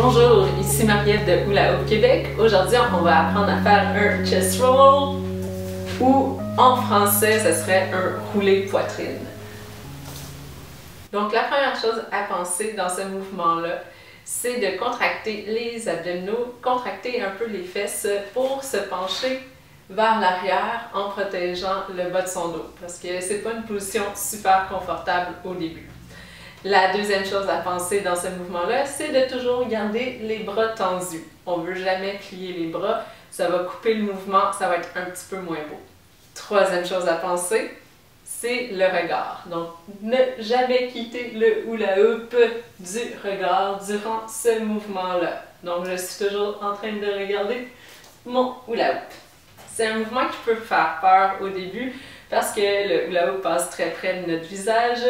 Bonjour, ici Mariette de Hula Hoop Québec. Aujourd'hui, on va apprendre à faire un chest roll ou en français, ce serait un roulé poitrine. Donc la première chose à penser dans ce mouvement-là, c'est de contracter les abdominaux, contracter un peu les fesses pour se pencher vers l'arrière en protégeant le bas de son dos parce que c'est pas une position super confortable au début. La deuxième chose à penser dans ce mouvement-là, c'est de toujours garder les bras tendus. On ne veut jamais plier les bras, ça va couper le mouvement, ça va être un petit peu moins beau. Troisième chose à penser, c'est le regard. Donc, ne jamais quitter le hula hoop du regard durant ce mouvement-là. Donc, je suis toujours en train de regarder mon hula hoop. C'est un mouvement qui peut faire peur au début parce que le hula hoop passe très près de notre visage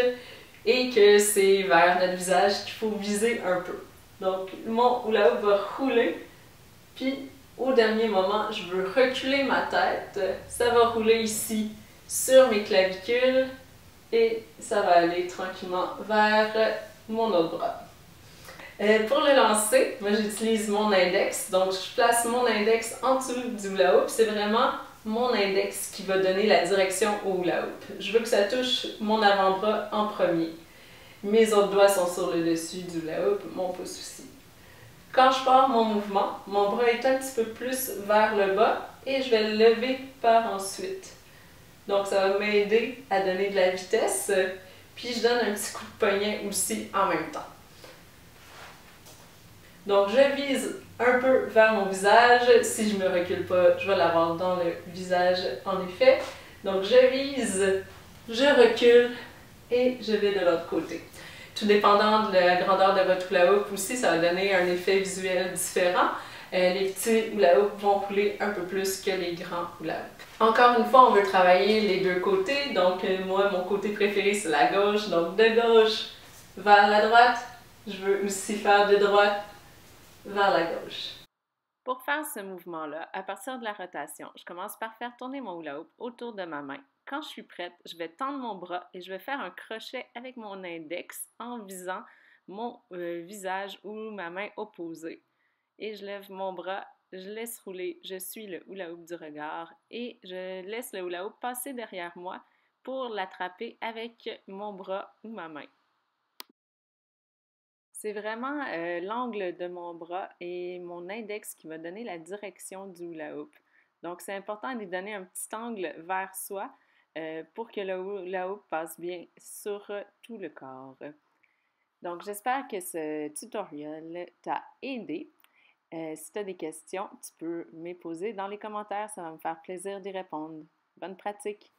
et que c'est vers notre visage qu'il faut viser un peu. Donc, mon hula hoop va rouler, puis au dernier moment, je veux reculer ma tête. Ça va rouler ici sur mes clavicules et ça va aller tranquillement vers mon autre bras. Pour le lancer, moi j'utilise mon index. Donc, je place mon index en dessous du hula hoop. C'est vraiment mon index qui va donner la direction au hula hoop. Je veux que ça touche mon avant-bras en premier. Mes autres doigts sont sur le dessus du hula hoop, mon pouce aussi. Quand je pars mon mouvement, mon bras est un petit peu plus vers le bas et je vais le lever par ensuite. Donc ça va m'aider à donner de la vitesse, puis je donne un petit coup de poignet aussi en même temps. Donc je vise un peu vers mon visage. Si je ne me recule pas, je vais l'avoir dans le visage en effet. Donc je vise, je recule et je vais de l'autre côté. Tout dépendant de la grandeur de votre hula hoop aussi, ça va donner un effet visuel différent. Les petits hula hoop vont rouler un peu plus que les grands hula hoop. Encore une fois, on veut travailler les deux côtés. Donc moi, mon côté préféré, c'est la gauche. Donc de gauche vers la droite. Je veux aussi faire de droite vers la gauche. Pour faire ce mouvement-là, à partir de la rotation, je commence par faire tourner mon hula hoop autour de ma main. Quand je suis prête, je vais tendre mon bras et je vais faire un crochet avec mon index en visant mon visage ou ma main opposée. Et je lève mon bras, je laisse rouler, je suis le hula hoop du regard et je laisse le hula hoop passer derrière moi pour l'attraper avec mon bras ou ma main. C'est vraiment l'angle de mon bras et mon index qui va donner la direction du hula hoop. Donc, c'est important de lui donner un petit angle vers soi pour que le hula hoop passe bien sur tout le corps. Donc, j'espère que ce tutoriel t'a aidé. Si tu as des questions, tu peux me les poser dans les commentaires. Ça va me faire plaisir d'y répondre. Bonne pratique!